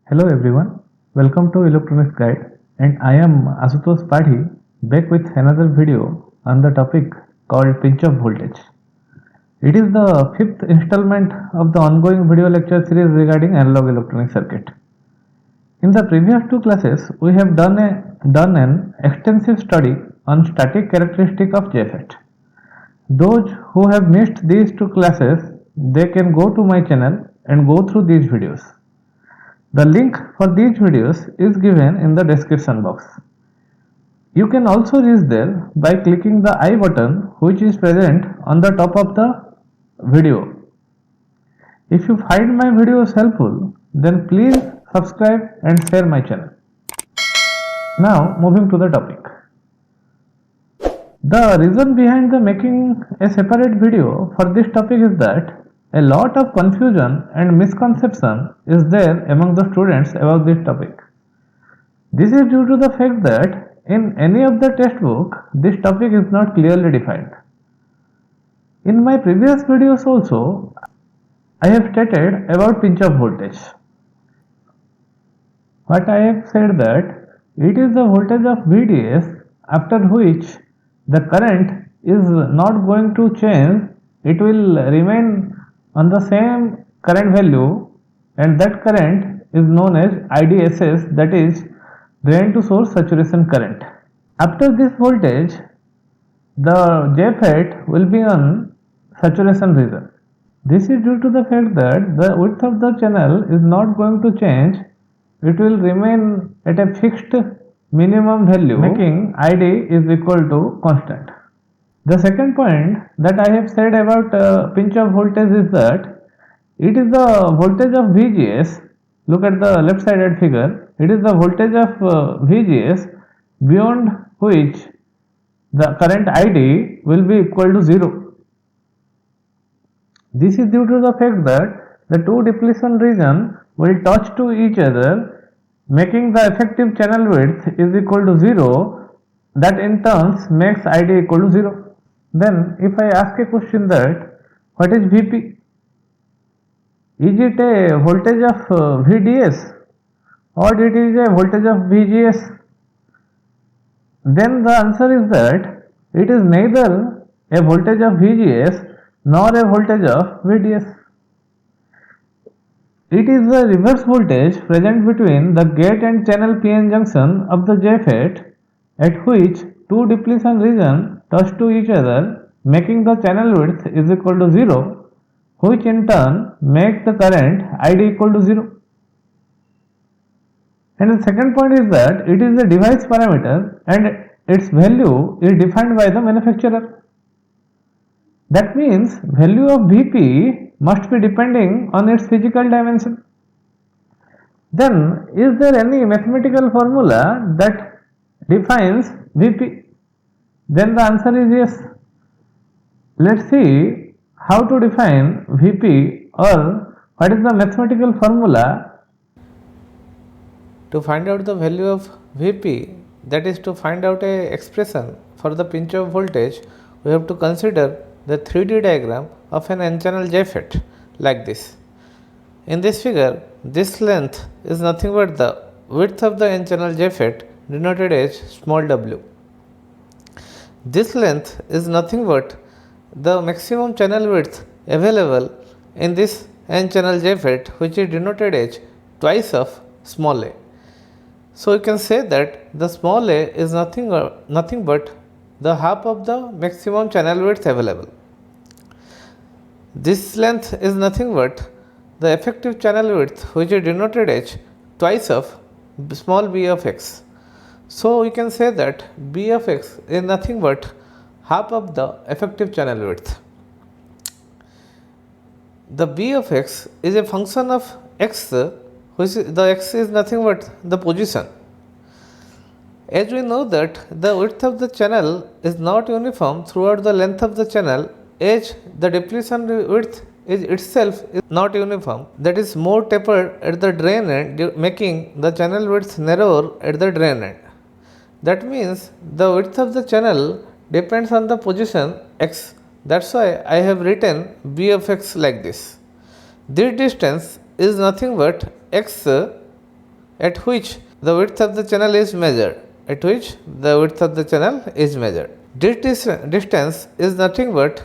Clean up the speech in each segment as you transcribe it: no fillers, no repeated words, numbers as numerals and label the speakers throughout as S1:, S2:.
S1: Hello everyone, welcome to Electronics Guide and I am Asutosh Padhi back with another video on the topic called pinch of voltage. It is the fifth installment of the ongoing video lecture series regarding analog electronic circuit. In the previous two classes, we have done an extensive study on static characteristic of JFET. Those who have missed these two classes, they can go to my channel and go through these videos. The link for these videos is given in the description box. You can also reach there by clicking the I button which is present on the top of the video. If you find my videos helpful, then please subscribe and share my channel. Now moving to the topic. The reason behind the making a separate video for this topic is that a lot of confusion and misconception is there among the students about this topic. This is due to the fact that in any of the textbook, this topic is not clearly defined. In my previous videos also, I have stated about pinch of voltage. What I have said that it is the voltage of VDS after which the current is not going to change, it will remain on the same current value and that current is known as IDSS, that is drain to source saturation current. After this voltage, the JFET will be on saturation region. This is due to the fact that the width of the channel is not going to change, it will remain at a fixed minimum value, making ID is equal to constant. The second point that I have said about pinch of voltage is that it is the voltage of VGS. Look at the left sided figure. It is the voltage of VGS beyond which the current ID will be equal to 0. This is due to the fact that the two depletion regions will touch to each other, making the effective channel width is equal to 0. That in turn makes ID equal to 0. Then if I ask a question that what is Vp? Is it a voltage of VDS or it is a voltage of VGS? Then the answer is that it is neither a voltage of VGS nor a voltage of VDS. It is the reverse voltage present between the gate and channel PN junction of the JFET at which two depletion regions touch to each other, making the channel width is equal to 0, which in turn makes the current ID equal to 0. And the second point is that it is a device parameter and its value is defined by the manufacturer. That means value of Vp must be depending on its physical dimension. Then is there any mathematical formula that defines Vp? Then the answer is yes. Let's see how to define Vp or what is the mathematical formula.
S2: To find out the value of Vp, that is to find out a expression for the pinch of voltage, we have to consider the 3D diagram of an n-channel JFET like this. In this figure, this length is nothing but the width of the n-channel JFET denoted as small w. This length is nothing but the maximum channel width available in this n-channel JFET, which is denoted as twice of small a. So you can say that the small a is nothing but the half of the maximum channel width available. This length is nothing but the effective channel width, which is denoted as twice of small b of x. So we can say that b of x is nothing but half of the effective channel width. The b of x is a function of x, which the x is nothing but the position. As we know that the width of the channel is not uniform throughout the length of the channel, as the depletion width is itself is not uniform, that is more tapered at the drain end, making the channel width narrower at the drain end. That means the width of the channel depends on the position x. That's why I have written b of x like this. This distance is nothing but x at which the width of the channel is measured. This distance is nothing but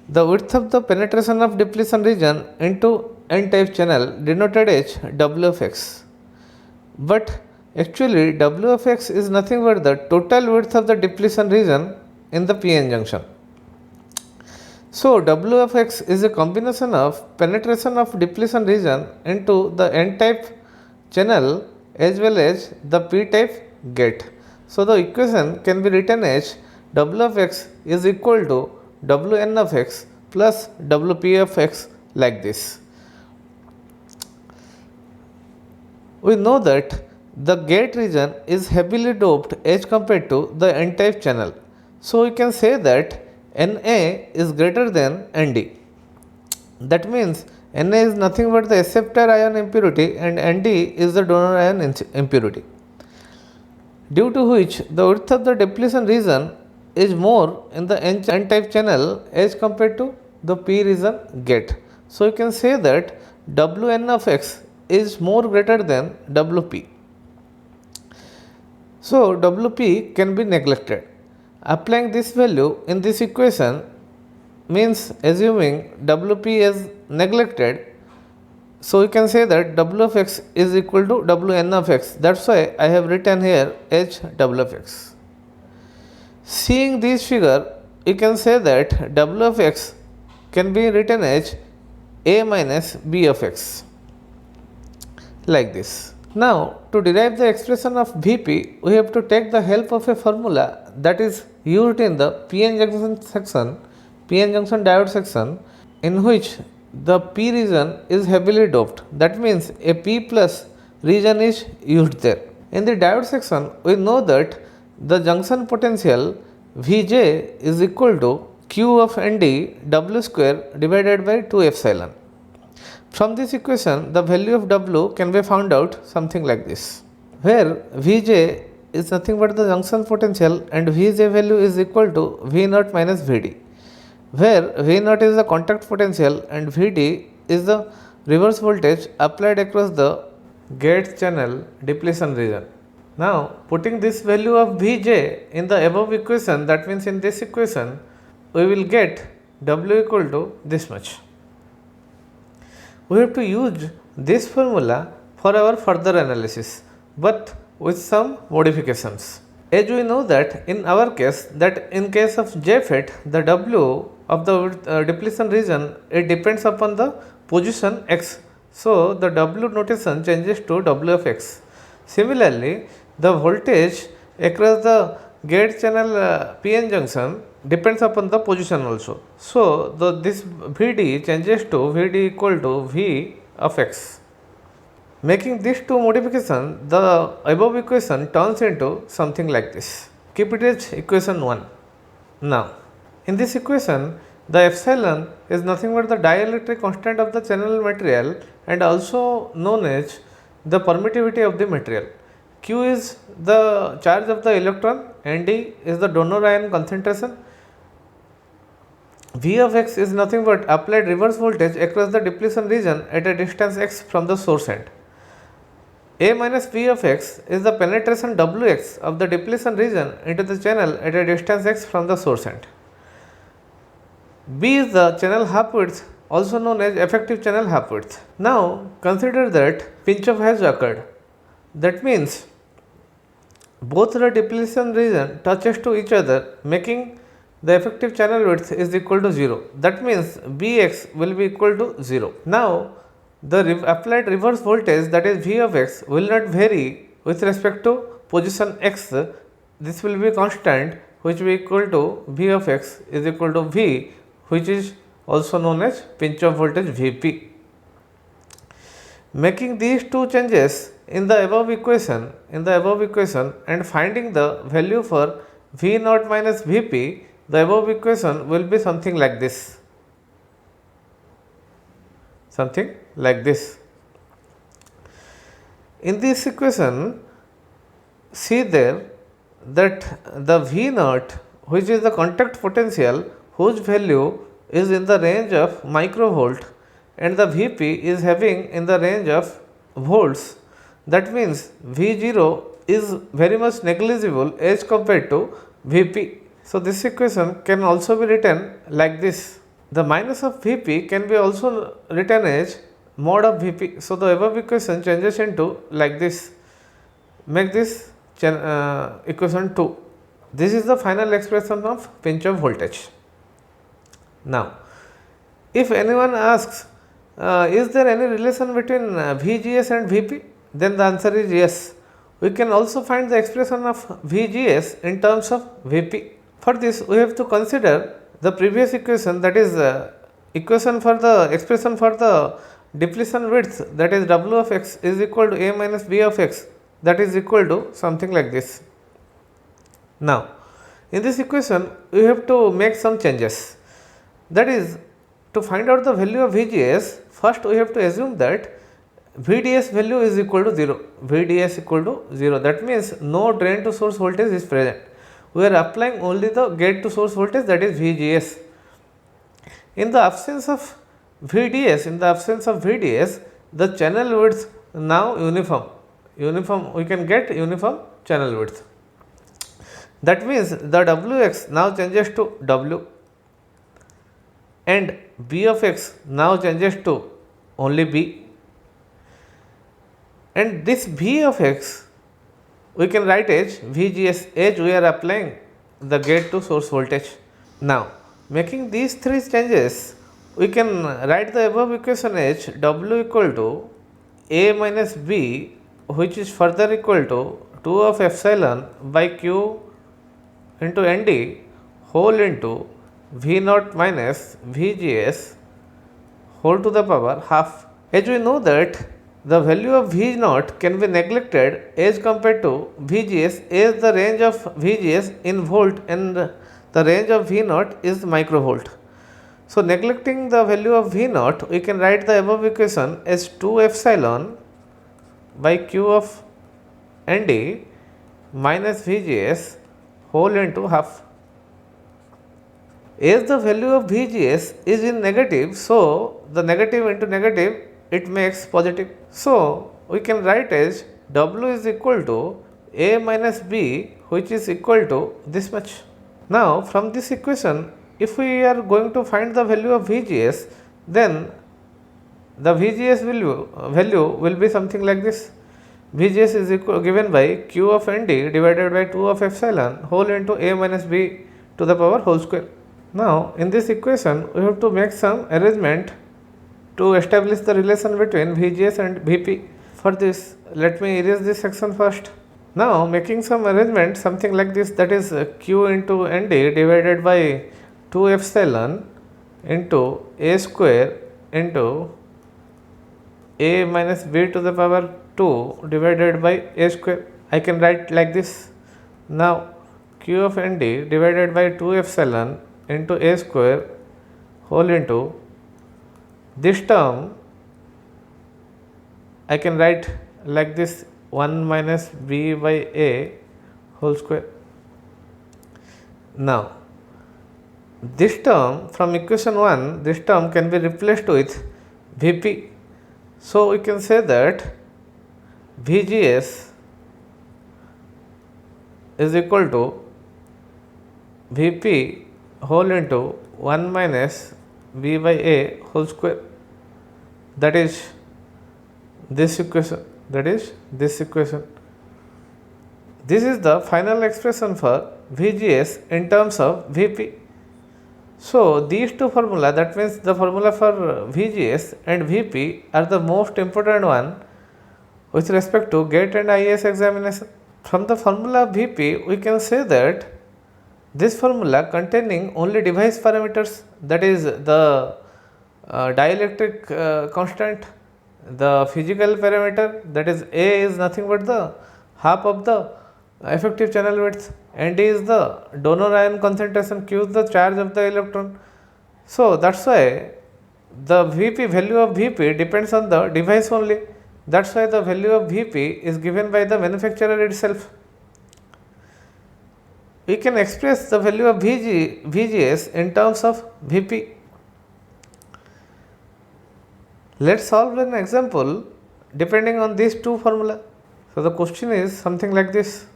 S2: the width of the penetration of depletion region into n-type channel denoted as W of x. But actually W of x is nothing but the total width of the depletion region in the p-n junction. So W of x is a combination of penetration of depletion region into the n-type channel as well as the p-type gate. So the equation can be written as W of x is equal to Wn of x plus Wp of x like this. We know that the gate region is heavily doped as compared to the n-type channel. So we can say that Na is greater than Nd. That means Na is nothing but the acceptor ion impurity and Nd is the donor ion impurity, due to which the width of the depletion region is more in the n-type channel as compared to the p region gate. So you can say that Wn of x is more greater than Wp. So Wp can be neglected. Applying this value in this equation means assuming Wp is neglected, so we can say that W of x is equal to Wn of x. That's why I have written here h W of x. Seeing this figure, you can say that W of x can be written as a minus b of x like this. Now, to derive the expression of Vp, we have to take the help of a formula that is used in the PN junction diode section, in which the P region is heavily doped. That means a P plus region is used there. In the diode section, we know that the junction potential Vj is equal to Q of Nd W square divided by 2 epsilon. From this equation, the value of W can be found out something like this, where Vj is nothing but the junction potential and Vj value is equal to V0 minus Vd, where V0 is the contact potential and Vd is the reverse voltage applied across the gate channel depletion region. Now, putting this value of Vj in the above equation, that means in this equation, we will get W equal to this much. We have to use this formula for our further analysis, but with some modifications. As we know that in our case, that in case of JFET, the W of the depletion region, it depends upon the position x. So the W notation changes to W of x. Similarly, the voltage across the gate channel PN junction depends upon the position also. So this Vd changes to Vd equal to V of x. Making these two modifications, the above equation turns into something like this. Keep it as equation 1. Now, in this equation, the epsilon is nothing but the dielectric constant of the channel material and also known as the permittivity of the material. Q is the charge of the electron, Nd is the donor ion concentration, V of x is nothing but applied reverse voltage across the depletion region at a distance x from the source end. A minus V of x is the penetration Wx of the depletion region into the channel at a distance x from the source end. B is the channel half width, also known as effective channel half width. Now consider that pinch off has occurred. That means both the depletion region touches to each other, making the effective channel width is equal to 0. That means Bx will be equal to 0. Now the applied reverse voltage, that is V of x, will not vary with respect to position x. This will be constant, which will be equal to V of x is equal to V, which is also known as pinch off voltage Vp. Making these two changes in the above equation and finding the value for V0 minus Vp, the above equation will be something like this. In this equation, see there that the V0, which is the contact potential, whose value is in the range of microvolt, and the Vp is having in the range of volts. That means V0 is very much negligible as compared to Vp. So this equation can also be written like this. The minus of Vp can be also written as mod of Vp. So the above equation changes into like this. Make this equation 2. This is the final expression of pinch off voltage. Now, if anyone asks, is there any relation between VGS and Vp? Then the answer is yes. We can also find the expression of VGS in terms of Vp. For this, we have to consider the previous equation, that is equation for the expression for the depletion width, that is W of x is equal to A minus B of x, that is equal to something like this. Now, in this equation, we have to make some changes. That is, to find out the value of VGS, first we have to assume that VDS value is equal to 0. VDS equal to 0. That means no drain to source voltage is present. We are applying only the gate to source voltage, that is VGS. In the absence of VDS, the channel width now uniform. We can get uniform channel width. That means the Wx now changes to W and B of x now changes to only B, and this B of x we can write as VGS as we are applying the gate to source voltage. Now, making these three changes, we can write the above equation as W equal to A minus B, which is further equal to 2 of epsilon by Q into ND whole into V0 minus VGS whole to the power half. As we know that the value of V0 can be neglected as compared to VGS, as the range of VGS in volt and the range of V0 is microvolt. So, neglecting the value of V0, we can write the above equation as 2 epsilon by Q of ND minus VGS whole into half. As the value of VGS is in negative, so the negative into negative, it makes positive. So, we can write as W is equal to A minus B, which is equal to this much. Now, from this equation, if we are going to find the value of VGS, then the VGS value will be something like this. VGS is given by Q of ND divided by 2 of epsilon whole into A minus B to the power whole square. Now, in this equation, we have to make some arrangement to establish the relation between VGS and Vp. For this, let me erase this section first. Now, making some arrangement something like this, that is Q into ND divided by 2 epsilon into A square into A minus B to the power 2 divided by A square. I can write like this. Now, Q of ND divided by 2 epsilon into A square whole into this term, I can write like this, 1 minus B by A whole square. Now, this term from equation 1, this term can be replaced with Vp. So, we can say that VGS is equal to Vp whole into 1 minus B by A whole square, that is this equation, This is the final expression for VGS in terms of Vp. So, these two formula, that means the formula for VGS and Vp are the most important one with respect to GATE and IAS examination. From the formula of Vp, we can say that this formula containing only device parameters, that is the dielectric constant, the physical parameter, that is A is nothing but the half of the effective channel width, and D is the donor ion concentration, Q is the charge of the electron. So, that is why the Vp value of Vp depends on the device only. That is why the value of Vp is given by the manufacturer itself. We can express the value of VGS in terms of Vp. Let us solve an example depending on these two formula. So the question is something like this.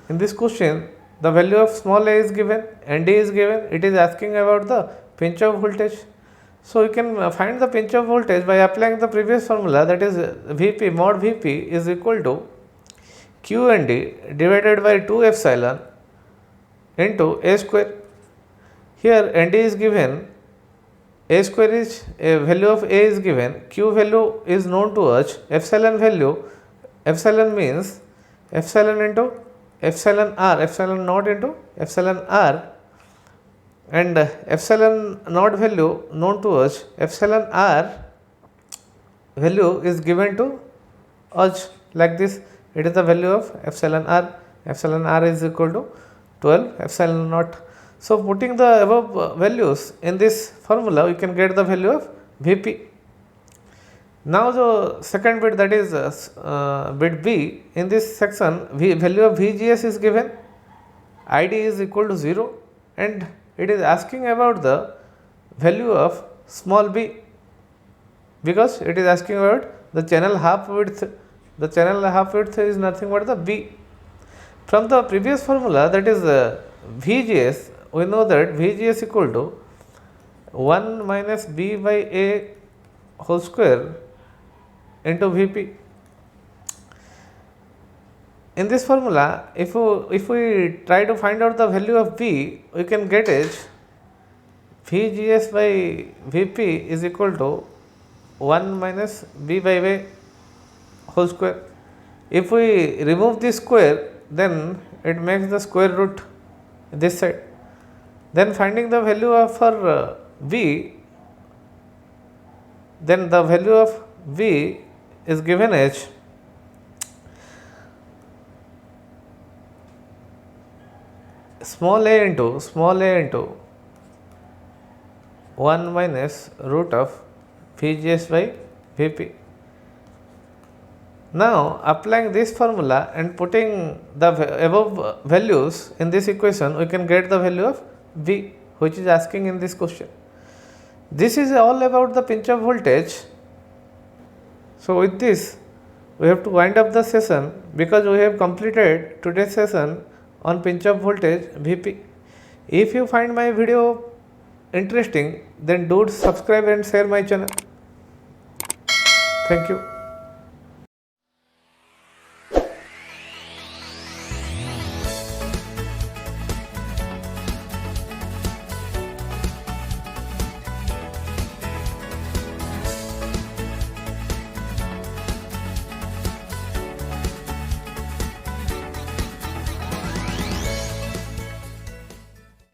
S2: In this question, the value of small a is given and d is given. It is asking about the pinch off voltage. So you can find the pinch off voltage by applying the previous formula, that is Vp mod Vp is equal to Q and D divided by 2 epsilon into A square. Here ND is given, A square is value of A is given, Q value is known to us, epsilon value, epsilon means epsilon into epsilon r, epsilon naught into epsilon r, and epsilon naught value known to us, epsilon r value is given to us like this. It is the value of epsilon r is equal to 12 epsilon naught. So putting the above values in this formula, you can get the value of Vp. Now the second bit, that is bit B, in this section value of Vgs is given, Id is equal to 0, and it is asking about the value of small b, because it is asking about the channel half width. The channel half width is nothing but the b. From the previous formula, that is Vgs, we know that Vgs equal to 1 minus b by a whole square into Vp. In this formula, if we try to find out the value of b, we can get it Vgs by Vp is equal to 1 minus b by a whole square. If we remove this square, then it makes the square root this side. Then finding the value of for v, then the value of v is given as small a into 1 minus root of Vgs by Vp. Now applying this formula and putting the above values in this equation, we can get the value of V, which is asking in this question. This is all about the pinch off voltage. So with this, we have to wind up the session, because we have completed today's session on pinch off voltage Vp. If you find my video interesting, then do subscribe and share my channel. Thank you.